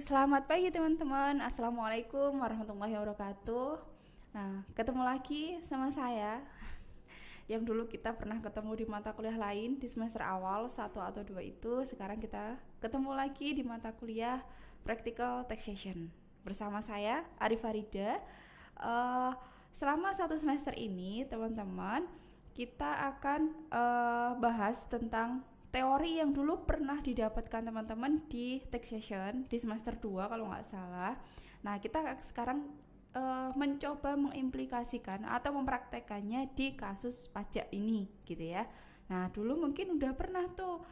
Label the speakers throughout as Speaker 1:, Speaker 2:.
Speaker 1: Selamat pagi teman-teman. Assalamualaikum warahmatullahi wabarakatuh. Nah, ketemu lagi sama saya yang dulu kita pernah ketemu di mata kuliah lain di semester awal 1 atau 2 itu. Sekarang kita ketemu lagi di mata kuliah Practical Taxation bersama saya Arif Farida. Selama 1 semester ini teman-teman, kita akan bahas tentang teori yang dulu pernah didapatkan teman-teman di taxation di semester 2 kalau nggak salah. Nah, kita sekarang mencoba mengimplikasikan atau mempraktekannya di kasus pajak ini gitu ya. Nah, dulu mungkin udah pernah tuh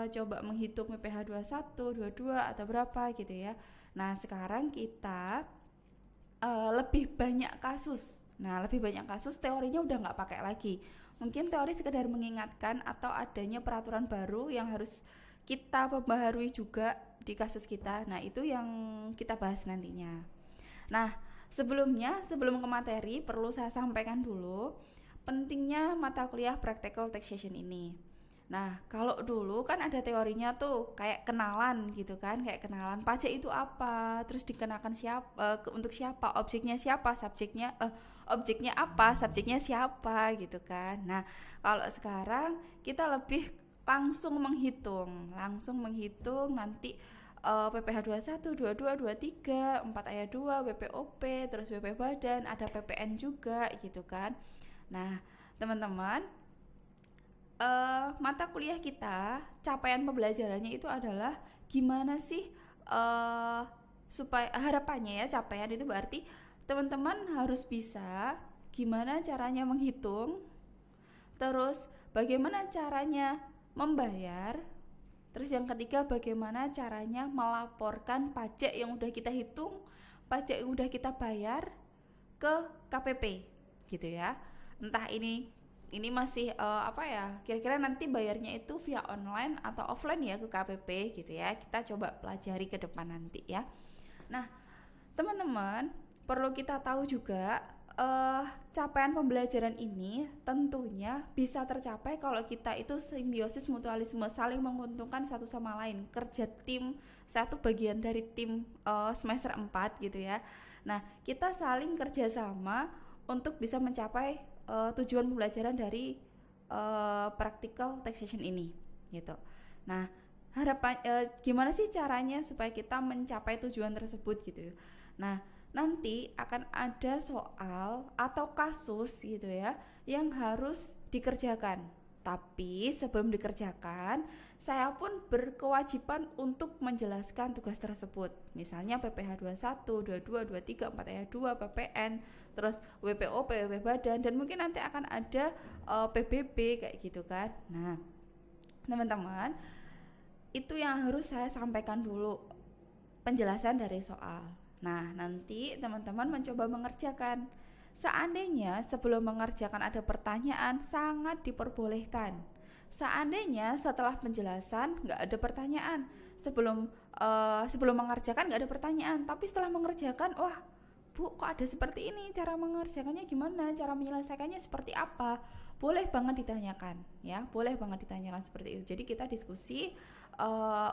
Speaker 1: coba menghitung PPh 21, 22 atau berapa gitu ya. Nah, sekarang kita lebih banyak kasus. Nah, lebih banyak kasus teorinya udah nggak pakai lagi. Mungkin teori sekedar mengingatkan atau adanya peraturan baru yang harus kita perbaharui juga di kasus kita. Nah, itu yang kita bahas nantinya. Nah, sebelum ke materi, perlu saya sampaikan dulu pentingnya mata kuliah Practical Taxation ini. Nah, kalau dulu kan ada teorinya tuh kayak kenalan gitu kan, kayak kenalan pajak itu apa, terus dikenakan siapa, untuk siapa, objeknya siapa, objeknya apa, subjeknya siapa gitu kan. Nah, kalau sekarang kita lebih langsung menghitung nanti PPh 21, 22, 23, 4 ayat 2, WPOP, terus WP badan, ada PPN juga gitu kan. Nah, teman-teman, mata kuliah kita capaian pembelajarannya itu adalah gimana sih supaya harapannya ya, capaian itu berarti teman-teman harus bisa gimana caranya menghitung, terus bagaimana caranya membayar, terus yang ketiga bagaimana caranya melaporkan pajak yang udah kita hitung, pajak yang udah kita bayar ke KPP gitu ya. Entah ini masih kira-kira nanti bayarnya itu via online atau offline ya ke KPP gitu ya. Kita coba pelajari ke depan nanti ya. Nah, teman-teman, perlu kita tahu juga capaian pembelajaran ini tentunya bisa tercapai kalau kita itu simbiosis mutualisme, saling menguntungkan satu sama lain, kerja tim, satu bagian dari tim semester 4 gitu ya. Nah, kita saling kerjasama untuk bisa mencapai tujuan pembelajaran dari practical taxation ini gitu. Nah, gimana sih caranya supaya kita mencapai tujuan tersebut gitu. Nah, nanti akan ada soal atau kasus gitu ya yang harus dikerjakan. Tapi sebelum dikerjakan, saya pun berkewajiban untuk menjelaskan tugas tersebut. Misalnya PPh 21, 22, 23, 4 ayat 2, PPN, terus WPOP, WP badan, dan mungkin nanti akan ada PBB kayak gitu kan. Nah, teman-teman, itu yang harus saya sampaikan dulu penjelasan dari soal. Nah, nanti teman-teman mencoba mengerjakan. Seandainya sebelum mengerjakan ada pertanyaan, sangat diperbolehkan. Seandainya setelah penjelasan nggak ada pertanyaan, sebelum mengerjakan nggak ada pertanyaan, tapi setelah mengerjakan, wah Bu, kok ada seperti ini, cara mengerjakannya gimana, cara menyelesaikannya seperti apa, boleh banget ditanyakan ya, boleh banget ditanyakan seperti itu. Jadi kita diskusi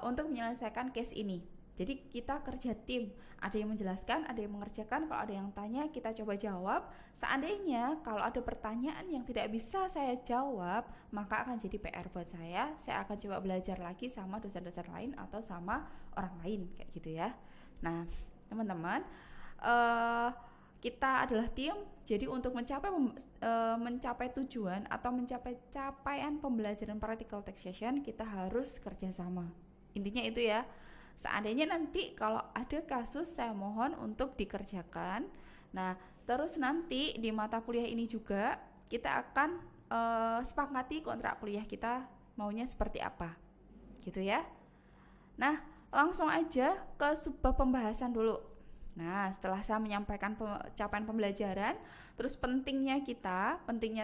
Speaker 1: untuk menyelesaikan case ini. Jadi kita kerja tim, ada yang menjelaskan, ada yang mengerjakan. Kalau ada yang tanya, kita coba jawab. Seandainya kalau ada pertanyaan yang tidak bisa saya jawab, maka akan jadi PR buat saya. Saya akan coba belajar lagi sama dosen-dosen lain atau sama orang lain kayak gitu ya. Nah, teman-teman, kita adalah tim. Jadi untuk mencapai tujuan atau mencapai capaian pembelajaran practical taxation, kita harus kerjasama. Intinya itu ya. Seandainya nanti kalau ada kasus, saya mohon untuk dikerjakan. Nah, terus nanti di mata kuliah ini juga kita akan sepakati kontrak kuliah kita maunya seperti apa gitu ya. Nah, langsung aja ke subbab pembahasan dulu. Nah, setelah saya menyampaikan capaian pembelajaran, terus pentingnya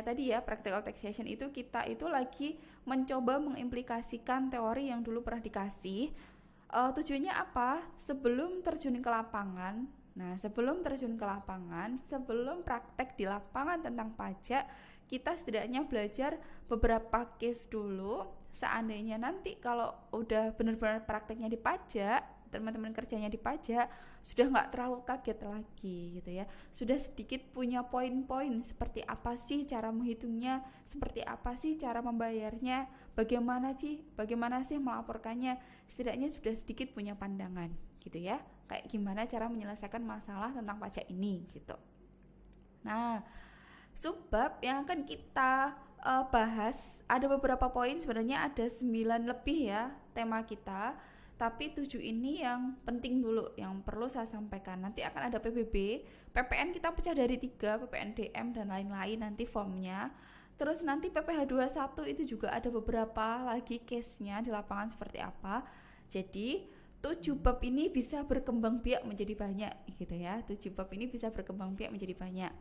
Speaker 1: tadi ya, practical taxation itu kita itu lagi mencoba mengimplikasikan teori yang dulu pernah dikasih. Tujuannya apa? Sebelum terjun ke lapangan. Nah, sebelum praktek di lapangan tentang pajak, kita setidaknya belajar beberapa case dulu. Seandainya nanti kalau udah benar-benar prakteknya di pajak, teman-teman kerjanya di pajak sudah nggak terlalu kaget lagi gitu ya, sudah sedikit punya poin-poin seperti apa sih cara menghitungnya, seperti apa sih cara membayarnya, bagaimana sih melaporkannya, setidaknya sudah sedikit punya pandangan gitu ya, kayak gimana cara menyelesaikan masalah tentang pajak ini gitu. Nah, subbab yang akan kita bahas ada beberapa poin, sebenarnya ada 9 lebih ya tema kita, tapi 7 ini yang penting dulu yang perlu saya sampaikan. Nanti akan ada PBB, PPN kita pecah dari 3, PPN DM dan lain-lain nanti formnya. Terus nanti PPh 21 itu juga ada beberapa lagi case-nya di lapangan seperti apa. Jadi 7 bab ini bisa berkembang biak menjadi banyak gitu ya. 7 bab ini bisa berkembang biak menjadi banyak.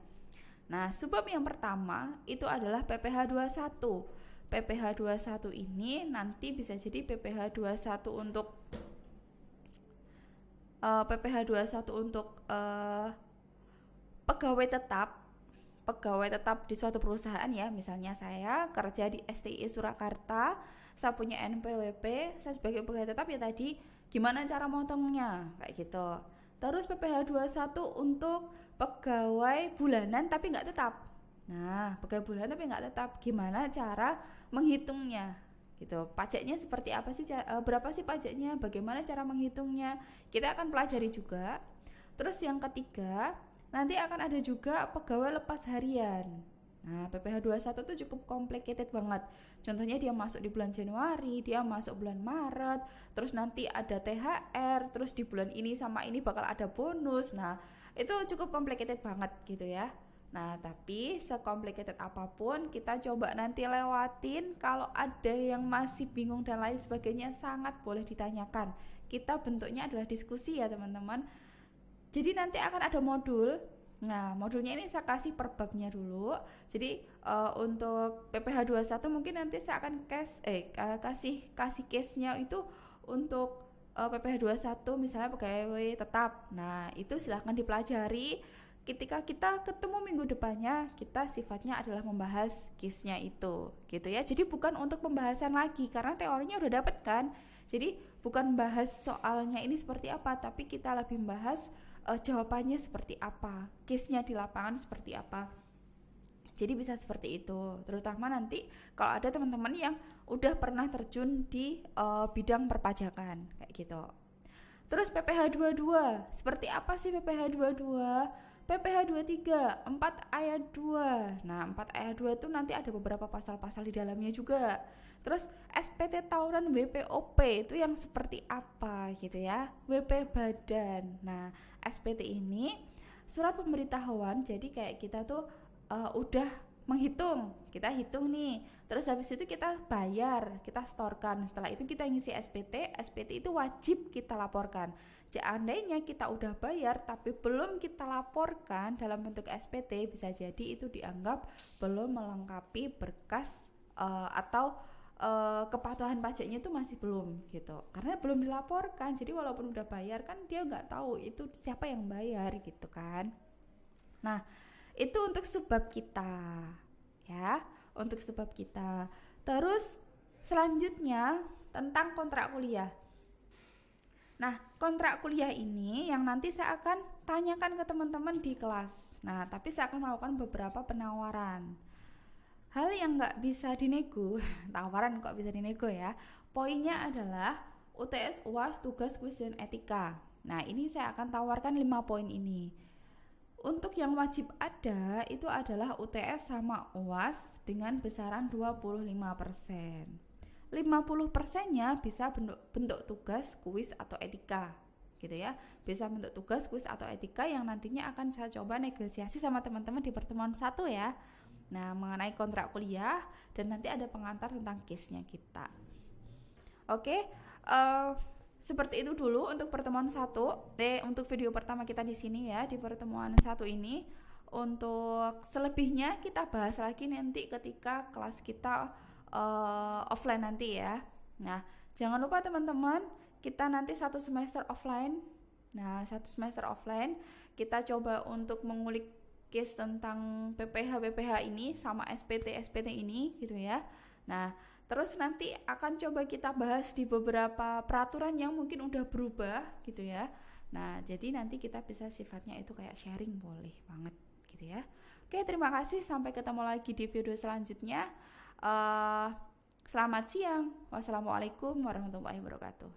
Speaker 1: Nah, subbab yang pertama itu adalah PPh 21. PPh 21 ini nanti bisa jadi PPh 21 untuk pegawai tetap di suatu perusahaan ya. Misalnya saya kerja di STI Surakarta, saya punya NPWP, saya sebagai pegawai tetap ya tadi gimana cara motongnya kayak gitu. Terus PPh 21 untuk pegawai bulanan tapi nggak tetap. Nah, pegawai bulanan tapi nggak tetap, gimana cara menghitungnya gitu. Pajaknya seperti apa sih, berapa sih pajaknya, bagaimana cara menghitungnya, kita akan pelajari juga. Terus yang ketiga, nanti akan ada juga pegawai lepas harian. Nah, PPh 21 itu cukup complicated banget. Contohnya dia masuk di bulan Januari, dia masuk bulan Maret, terus nanti ada THR, terus di bulan ini sama ini bakal ada bonus. Nah, itu cukup complicated banget gitu ya. Nah, tapi secomplicated apapun kita coba nanti lewatin. Kalau ada yang masih bingung dan lain sebagainya sangat boleh ditanyakan. Kita bentuknya adalah diskusi ya teman-teman. Jadi nanti akan ada modul. Nah, modulnya ini saya kasih per babnya dulu. Jadi untuk PPh 21 mungkin nanti saya akan kasih case-nya itu untuk PPh 21 misalnya pegawai tetap. Nah, itu silahkan dipelajari. Ketika kita ketemu minggu depannya, kita sifatnya adalah membahas case-nya itu, gitu ya. Jadi bukan untuk pembahasan lagi karena teorinya udah dapet kan. Jadi bukan bahas soalnya ini seperti apa, tapi kita lebih membahas jawabannya seperti apa, case-nya di lapangan seperti apa. Jadi bisa seperti itu, terutama nanti kalau ada teman-teman yang udah pernah terjun di bidang perpajakan kayak gitu. Terus PPh 22, seperti apa sih PPh 22? PPh 23, 4 ayat 2. Nah, 4 ayat 2 itu nanti ada beberapa pasal-pasal di dalamnya juga. Terus SPT tahunan WPOP itu yang seperti apa gitu ya, WP badan. Nah, SPT ini surat pemberitahuan, jadi kayak kita tuh udah menghitung, kita hitung nih, terus habis itu kita bayar, kita setorkan, setelah itu kita ngisi SPT. SPT itu wajib kita laporkan. Seandainya kita udah bayar tapi belum kita laporkan dalam bentuk SPT, bisa jadi itu dianggap belum melengkapi berkas atau kepatuhan pajaknya itu masih belum gitu, karena belum dilaporkan. Jadi walaupun udah bayar kan dia nggak tahu itu siapa yang bayar gitu kan. Nah, itu untuk subbab kita ya, untuk subbab kita. Terus selanjutnya tentang kontrak kuliah. Nah, kontrak kuliah ini yang nanti saya akan tanyakan ke teman-teman di kelas. Nah, tapi saya akan melakukan beberapa penawaran. Hal yang nggak bisa dinego, tawaran kok bisa dinego ya. Poinnya adalah UTS, UAS, tugas, kuis, dan etika. Nah, ini saya akan tawarkan 5 poin ini. Untuk yang wajib ada itu adalah UTS sama UAS dengan besaran 25%. 50%-nya bisa bentuk tugas, kuis, atau etika gitu ya. Bisa bentuk tugas, kuis, atau etika yang nantinya akan saya coba negosiasi sama teman-teman di pertemuan 1 ya. Nah, mengenai kontrak kuliah dan nanti ada pengantar tentang case-nya kita. Oke, seperti itu dulu untuk pertemuan 1. Untuk video pertama kita di sini ya, di pertemuan 1 ini. Untuk selebihnya kita bahas lagi nanti ketika kelas kita offline nanti ya. Nah, jangan lupa teman-teman, kita nanti 1 semester offline. Nah, 1 semester offline kita coba untuk mengulik case tentang PPh ini sama SPT ini gitu ya. Nah, Terus nanti akan coba kita bahas di beberapa peraturan yang mungkin udah berubah gitu ya. Nah, jadi nanti kita bisa sifatnya itu kayak sharing, boleh banget gitu ya. Oke, terima kasih. Sampai ketemu lagi di video selanjutnya. Selamat siang. Wassalamualaikum warahmatullahi wabarakatuh.